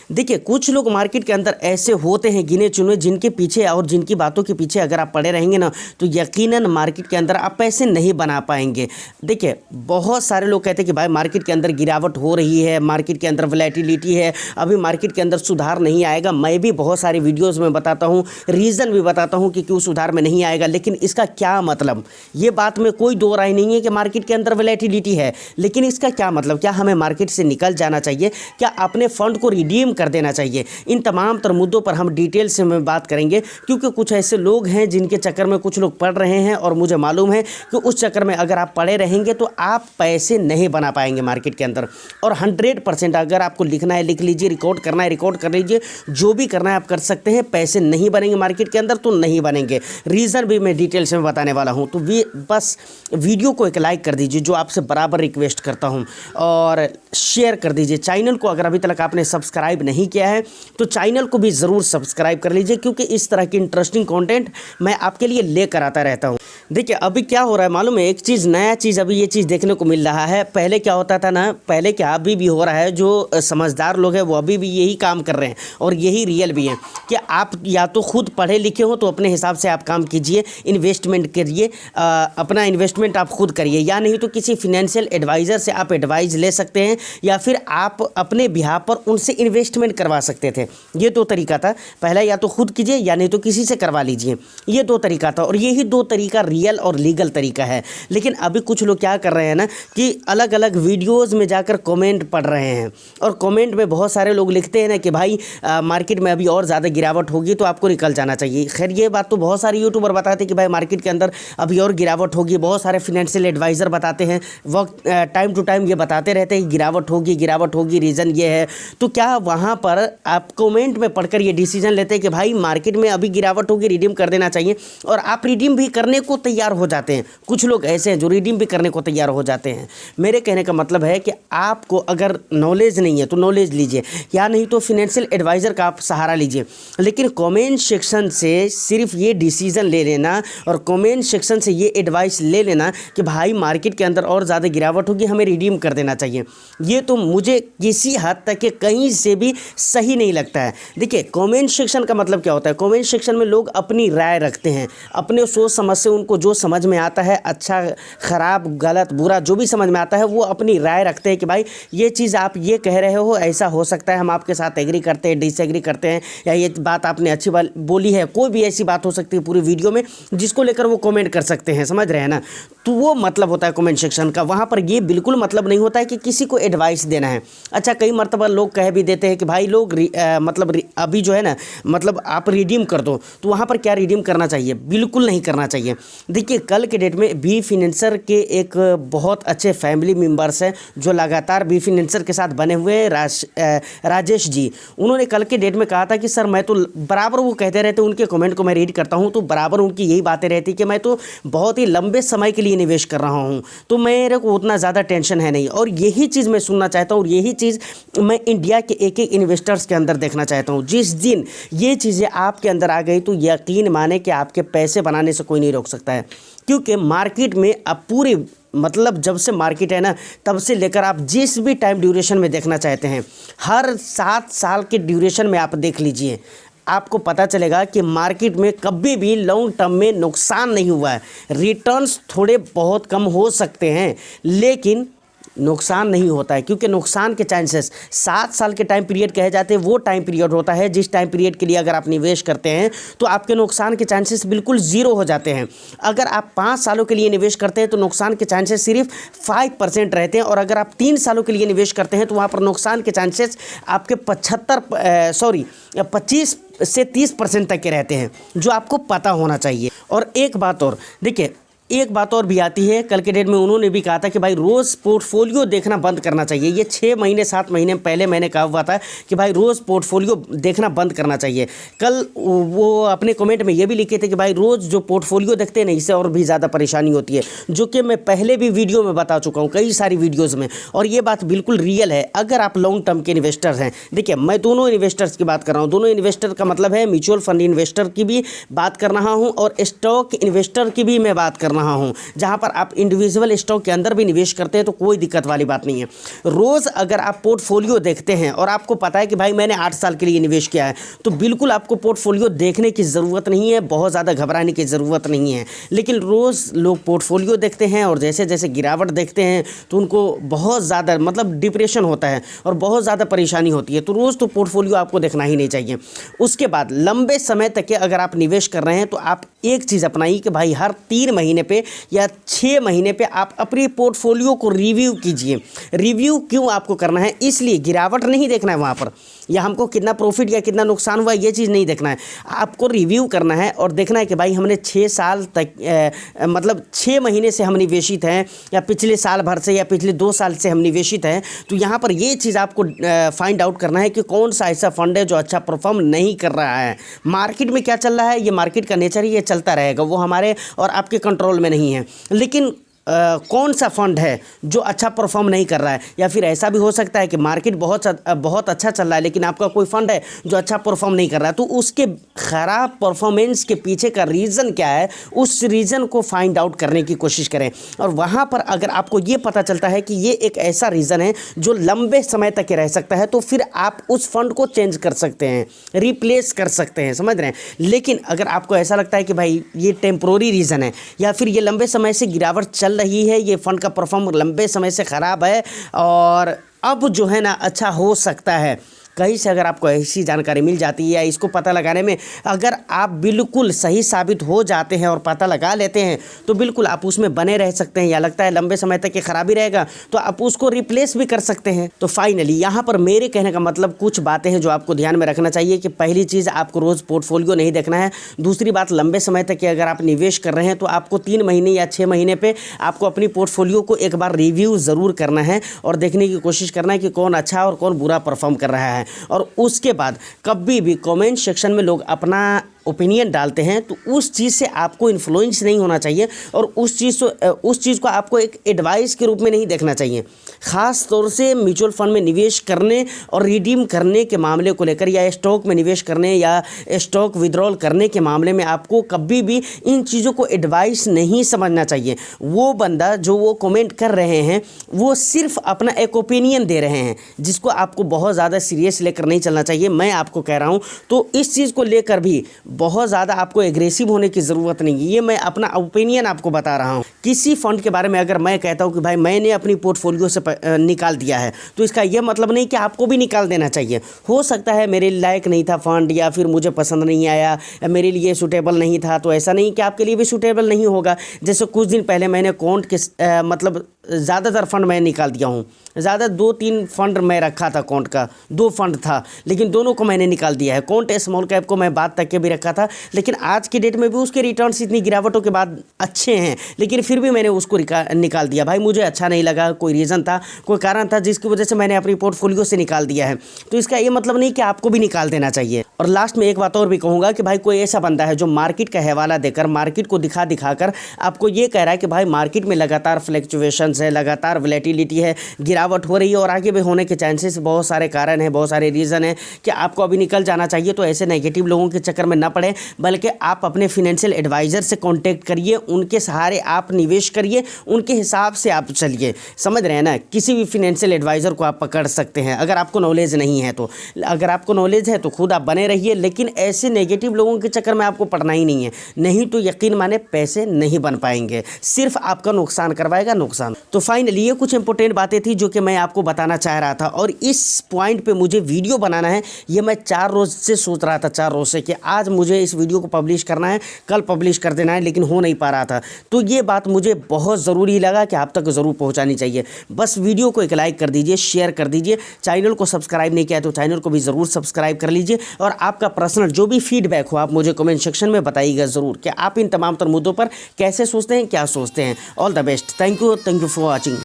देखिए, कुछ लोग मार्केट के अंदर ऐसे होते हैं गिने चुने, जिनके पीछे और जिनकी बातों के पीछे अगर आप पड़े रहेंगे ना, तो यकीनन मार्केट के अंदर आप पैसे नहीं बना पाएंगे। देखिए, बहुत सारे लोग कहते हैं कि भाई मार्केट के अंदर गिरावट हो रही है, मार्केट के अंदर वोलेटिलिटी है, अभी मार्केट के अंदर सुधार नहीं आएगा। मैं भी बहुत सारे वीडियोज़ में बताता हूँ, रीज़न भी बताता हूँ कि क्यों सुधार में नहीं आएगा, लेकिन इसका क्या मतलब, ये बात में कोई दो राय नहीं है कि मार्केट के अंदर वोलेटिलिटी है, लेकिन इसका क्या मतलब, क्या हमें मार्केट से निकल जाना चाहिए, क्या अपने फंड को रिडीम कर देना चाहिए? इन तमाम तर मुद्दों पर हम डिटेल से में बात करेंगे, क्योंकि कुछ ऐसे लोग हैं जिनके चक्कर में कुछ लोग पढ़ रहे हैं, और मुझे मालूम है कि उस चक्कर में अगर आप पड़े रहेंगे तो आप पैसे नहीं बना पाएंगे मार्केट के अंदर। और 100% अगर आपको लिखना है लिख लीजिए, रिकॉर्ड करना है रिकॉर्ड कर लीजिए, जो भी करना है आप कर सकते हैं। पैसे नहीं बनेंगे मार्केट के अंदर तो नहीं बनेंगे, रीज़न भी मैं डिटेल से बताने वाला हूँ। तो बस वीडियो को एक लाइक कर दीजिए, जो आपसे बराबर रिक्वेस्ट करता हूँ, और शेयर कर दीजिए। चैनल को अगर अभी तक आपने सब्सक्राइब नहीं किया है तो चैनल को भी ज़रूर सब्सक्राइब कर लीजिए, क्योंकि इस तरह की इंटरेस्टिंग कंटेंट मैं आपके लिए लेकर आता रहता हूँ। देखिए, अभी क्या हो रहा है मालूम है, एक चीज़ नया चीज़ अभी ये चीज़ देखने को मिल रहा है। पहले क्या होता था ना, पहले क्या अभी भी हो रहा है, जो समझदार लोग हैं वो अभी भी यही काम कर रहे हैं, और यही रियल भी है कि आप या तो खुद पढ़े लिखे हो तो अपने हिसाब से आप काम कीजिए, इन्वेस्टमेंट करिए, अपना इन्वेस्टमेंट आप खुद करिए, या नहीं तो किसी फिनेंशियल एडवाइज़र से आप एडवाइस ले सकते हैं, या फिर आप अपने बिहाफ पर उनसे इन्वेस्टमेंट करवा सकते थे। ये दो तरीका था, पहला या तो खुद कीजिए या नहीं तो किसी से करवा लीजिए, ये दो तरीका था, और यही दो तरीका रियल और लीगल तरीका है। लेकिन अभी कुछ लोग क्या कर रहे हैं ना कि अलग अलग वीडियोज़ में जाकर कमेंट पढ़ रहे हैं, और कमेंट में बहुत सारे लोग लिखते हैं ना कि भाई मार्केट में अभी और ज़्यादा गिरावट होगी तो आपको निकल जाना चाहिए। खैर, ये बात तो बहुत सारे यूट्यूबर बताते हैं कि भाई मार्केट के अंदर अभी और गिरावट होगी, बहुत सारे फिनेंशियल एडवाइज़र बताते हैं, वक्त टाइम टू टाइम ये बताते रहते हैं गिरावट होगी, रीज़न ये है। तो क्या वहाँ पर आप कमेंट में पढ़कर ये डिसीजन लेते हैं कि भाई मार्केट में अभी गिरावट होगी, रिडीम कर देना चाहिए, और आप रिडीम भी करने को तैयार हो जाते हैं? कुछ लोग ऐसे हैं जो रिडीम भी करने को तैयार हो जाते हैं। मेरे कहने का मतलब है कि आपको अगर नॉलेज नहीं है तो नॉलेज लीजिए, या नहीं तो फिनेंशियल एडवाइज़र का आप सहारा लीजिए, लेकिन कमेंट सेक्शन से सिर्फ ये डिसीजन ले लेना और कमेंट सेक्शन से ये एडवाइस ले लेना कि भाई मार्केट के अंदर और ज़्यादा गिरावट होगी, हमें रिडीम कर देना चाहिए, ये तो मुझे किसी हद तक के कहीं से भी सही नहीं लगता है। देखिए, कमेंट सेक्शन का मतलब क्या होता है, कमेंट सेक्शन में लोग अपनी राय रखते हैं, अपने सोच समझ से उनको जो समझ में आता है, अच्छा ख़राब गलत बुरा जो भी समझ में आता है, वो अपनी राय रखते हैं कि भाई ये चीज़ आप ये कह रहे हो, ऐसा हो सकता है, हम आपके साथ एग्री करते हैं, डिसएग्री करते हैं, या ये बात आपने अच्छी बात बोली है, कोई भी ऐसी बात हो सकती है पूरी वीडियो में जिसको लेकर वो कमेंट कर सकते हैं, समझ रहे हैं ना। तो वो मतलब होता है कमेंट सेक्शन का। वहाँ पर ये बिल्कुल मतलब नहीं होता है कि किसी को एडवाइस देना है। अच्छा, कई मरतबा लोग कह भी देते हैं कि भाई लोग मतलब अभी जो है ना, मतलब आप रिडीम कर दो, तो वहाँ पर क्या रिडीम करना चाहिए? बिल्कुल नहीं करना चाहिए। देखिए, कल के डेट में बी फिनेंसर के एक बहुत अच्छे फैमिली मेम्बर्स हैं जो लगातार बी फिनेंसर के साथ बने हुए हैं, राजेश जी। उन्होंने कल के डेट में कहा था कि सर मैं तो बराबर, वो कहते रहते, उनके कमेंट को मैं रीड करता हूँ तो बराबर उनकी यही बातें रहती कि मैं तो बहुत ही लंबे समय के लिए निवेश कर रहा हूँ, तो मेरे को उतना ज़्यादा टेंशन है नहीं। और यही चीज़ मैं सुनना चाहता हूँ, और यही चीज़ मैं इंडिया के एक एक इन्वेस्टर्स के अंदर देखना चाहता हूँ। जिस दिन ये चीज़ें आपके अंदर आ गई तो यकीन माने कि आपके पैसे बनाने से कोई नहीं रोक सकता है, क्योंकि मार्केट में अब पूरी मतलब जब से मार्केट है ना, तब से लेकर आप जिस भी टाइम ड्यूरेशन में देखना चाहते हैं, हर 7 साल के ड्यूरेशन में आप देख लीजिए, आपको पता चलेगा कि मार्केट में कभी भी लॉन्ग टर्म में नुकसान नहीं हुआ है। रिटर्न्स थोड़े बहुत कम हो सकते हैं, लेकिन नुकसान नहीं होता है, क्योंकि नुकसान के चांसेस 7 साल के टाइम पीरियड कहे जाते हैं, वो टाइम पीरियड होता है जिस टाइम पीरियड के लिए अगर आप निवेश करते हैं तो आपके नुकसान के चांसेस बिल्कुल ज़ीरो हो जाते हैं। अगर आप 5 सालों के लिए निवेश करते हैं तो नुकसान के चांसेस सिर्फ 5% रहते हैं, और अगर आप 3 सालों के लिए निवेश करते हैं तो वहाँ पर नुकसान के चांसेस आपके 25 से 30% तक के रहते हैं, जो आपको पता होना चाहिए। और एक बात और, देखिए एक बात और भी आती है, कल के डेट में उन्होंने भी कहा था कि भाई रोज़ पोर्टफोलियो देखना बंद करना चाहिए। ये 6 महीने 7 महीने पहले मैंने कहा हुआ था कि भाई रोज़ पोर्टफोलियो देखना बंद करना चाहिए। कल वो अपने कमेंट में ये भी लिखे थे कि भाई रोज़ जो पोर्टफोलियो देखते हैं ना, इससे और भी ज़्यादा परेशानी होती है, जो कि मैं पहले भी वीडियो में बता चुका हूँ, कई सारी वीडियोज़ में, और ये बात बिल्कुल रियल है। अगर आप लॉन्ग टर्म के इन्वेस्टर्स हैं, देखिए मैं दोनों इन्वेस्टर्स की बात कर रहा हूँ, दोनों इन्वेस्टर का मतलब है म्यूचुअल फंड इन्वेस्टर की भी बात कर रहा हूँ और स्टॉक इन्वेस्टर की भी मैं बात कर रहा हूँ, जहाँ पर आप इंडिविजुअल स्टॉक के अंदर भी निवेश करते हैं तो कोई दिक्कत वाली बात नहीं है। रोज़ अगर आप पोर्टफोलियो देखते हैं और आपको पता है कि भाई मैंने 8 साल के लिए निवेश किया है, तो बिल्कुल आपको पोर्टफोलियो देखने की ज़रूरत नहीं है, बहुत ज़्यादा घबराने की ज़रूरत नहीं है। लेकिन रोज़ लोग पोर्टफोलियो देखते हैं और जैसे जैसे गिरावट देखते हैं तो उनको बहुत ज़्यादा मतलब डिप्रेशन होता है और बहुत ज़्यादा परेशानी होती है। तो रोज़ तो पोर्टफोलियो आपको देखना ही नहीं चाहिए। उसके बाद लंबे समय तक के अगर आप निवेश कर रहे हैं तो आप एक चीज़ अपनाइए कि भाई हर 3 महीने पे या 6 महीने पे आप अपनी पोर्टफोलियो को रिव्यू कीजिए। रिव्यू क्यों आपको करना है? इसलिए गिरावट नहीं देखना है वहाँ पर, या हमको कितना प्रॉफिट या कितना नुकसान हुआ ये चीज़ नहीं देखना है। आपको रिव्यू करना है और देखना है कि भाई हमने 6 साल तक मतलब 6 महीने से हम निवेशित हैं, या पिछले साल भर से या पिछले 2 साल से हम निवेशित हैं। तो यहाँ पर ये चीज़ आपको फाइंड आउट करना है कि कौन सा ऐसा फंड है जो अच्छा परफॉर्म नहीं कर रहा है। मार्केट में क्या चल रहा है, ये मार्केट का नेचर ही ये चलता रहेगा, वो हमारे और आपके कंट्रोल में नहीं है। लेकिन कौन सा फंड है जो अच्छा परफॉर्म नहीं कर रहा है, या फिर ऐसा भी हो सकता है कि मार्केट बहुत अच्छा चल रहा है लेकिन आपका कोई फंड है जो अच्छा परफॉर्म नहीं कर रहा है। तो उसके ख़राब परफॉर्मेंस के पीछे का रीज़न क्या है, उस रीज़न को फाइंड आउट करने की कोशिश करें। और वहाँ पर अगर आपको ये पता चलता है कि ये एक ऐसा रीज़न है जो लंबे समय तक रह सकता है, तो फिर आप उस फंड को चेंज कर सकते हैं, रिप्लेस कर सकते हैं, समझ रहे हैं। लेकिन अगर आपको ऐसा लगता है कि भाई ये टेम्प्रोरी रीज़न है या फिर ये लंबे समय से गिरावट चल रही है, ये फंड का परफॉर्म लंबे समय से ख़राब है और अब जो है ना अच्छा हो सकता है, कहीं से अगर आपको ऐसी जानकारी मिल जाती है या इसको पता लगाने में अगर आप बिल्कुल सही साबित हो जाते हैं और पता लगा लेते हैं तो बिल्कुल आप उसमें बने रह सकते हैं, या लगता है लंबे समय तक ये खराबी रहेगा तो आप उसको रिप्लेस भी कर सकते हैं। तो फाइनली यहाँ पर मेरे कहने का मतलब कुछ बातें हैं जो आपको ध्यान में रखना चाहिए कि पहली चीज़ आपको रोज़ पोर्टफोलियो नहीं देखना है। दूसरी बात, लंबे समय तक के अगर आप निवेश कर रहे हैं तो आपको 3 महीने या 6 महीने पर आपको अपनी पोर्टफोलियो को एक बार रिव्यू ज़रूर करना है और देखने की कोशिश करना है कि कौन अच्छा और कौन बुरा परफॉर्म कर रहा है। और उसके बाद कभी भी कमेंट सेक्शन में लोग अपना ओपिनियन डालते हैं तो उस चीज़ से आपको इन्फ्लुएंस नहीं होना चाहिए और उस चीज़ को आपको एक एडवाइस के रूप में नहीं देखना चाहिए। ख़ास तौर से म्यूचुअल फंड में निवेश करने और रिडीम करने के मामले को लेकर, या स्टॉक में निवेश करने या स्टॉक विड्रॉल करने के मामले में आपको कभी भी इन चीज़ों को एडवाइस नहीं समझना चाहिए। वो बंदा जो वो कमेंट कर रहे हैं वो सिर्फ अपना एक ओपिनियन दे रहे हैं, जिसको आपको बहुत ज़्यादा सीरियस लेकर नहीं चलना चाहिए। मैं आपको कह रहा हूँ तो इस चीज़ को लेकर भी बहुत ज़्यादा आपको एग्रेसिव होने की ज़रूरत नहीं है। ये मैं अपना ओपिनियन आपको बता रहा हूँ। किसी फंड के बारे में अगर मैं कहता हूँ कि भाई मैंने अपनी पोर्टफोलियो से निकाल दिया है तो इसका यह मतलब नहीं कि आपको भी निकाल देना चाहिए। हो सकता है मेरे लायक नहीं था फंड, या फिर मुझे पसंद नहीं आया, या मेरे लिए सूटेबल नहीं था, तो ऐसा नहीं कि आपके लिए भी सूटेबल नहीं होगा। जैसे कुछ दिन पहले मैंने अकाउंट के मतलब ज़्यादातर फंड मैं निकाल दिया हूँ। ज़्यादा 2-3 फंड मैं रखा था, अकाउंट का 2 फंड था, लेकिन दोनों को मैंने निकाल दिया है। अकाउंट स्मॉल कैप को मैं बाद तक के भी रखा था, लेकिन आज की डेट में भी उसके रिटर्न्स इतनी गिरावटों के बाद अच्छे हैं, लेकिन फिर भी मैंने उसको निकाल दिया। भाई मुझे अच्छा नहीं लगा, कोई रीज़न था, कोई कारण था जिसकी वजह से मैंने अपनी पोर्टफोलियो से निकाल दिया है। तो इसका ये मतलब नहीं कि आपको भी निकाल देना चाहिए। और लास्ट में एक बात और भी कहूँगा कि भाई कोई ऐसा बंदा है जो मार्केट का हवाला देकर, मार्केट को दिखाकर आपको ये कह रहा है कि भाई मार्केट में लगातार फ्लक्चुएशंस है, लगातार वोलेटिलिटी है, गिरावट हो रही है और आगे भी होने के चांसेस बहुत सारे कारण हैं, बहुत सारे रीज़न हैं कि आपको अभी निकल जाना चाहिए। तो ऐसे नेगेटिव लोगों के चक्कर में ना पड़े, बल्कि आप अपने फिनेंशियल एडवाइज़र से कांटेक्ट करिए, उनके सहारे आप निवेश करिए, उनके हिसाब से आप चलिए। समझ रहे हैं ना, किसी भी फिनेंशियल एडवाइज़र को आप पकड़ सकते हैं अगर आपको नॉलेज नहीं है तो। अगर आपको नॉलेज है तो खुद आप बने रहिए, लेकिन ऐसे नेगेटिव लोगों के चक्कर में आपको पड़ना ही नहीं है, नहीं तो यकीन माने पैसे नहीं बन पाएंगे, सिर्फ आपका नुकसान करवाएगा, नुकसान। तो फाइनली ये कुछ इंपॉर्टेंट बातें थी जो कि मैं आपको बताना चाह रहा था, और इस पॉइंट पे मुझे वीडियो बनाना है। ये मैं 4 रोज़ से सोच रहा था, 4 रोज़ से, कि आज मुझे इस वीडियो को पब्लिश करना है, कल पब्लिश कर देना है, लेकिन हो नहीं पा रहा था। तो ये बात मुझे बहुत ज़रूरी लगा कि आप तक ज़रूर पहुँचानी चाहिए। बस वीडियो को एक लाइक कर दीजिए, शेयर कर दीजिए, चैनल को सब्सक्राइब नहीं किया तो चैनल को भी ज़रूर सब्सक्राइब कर लीजिए, और आपका पर्सनल जो भी फीडबैक हो आप मुझे कमेंट सेक्शन में बताइएगा ज़रूर कि आप इन तमाम तर मुद्दों पर कैसे सोचते हैं, क्या सोचते हैं। All the best, thank you for watching.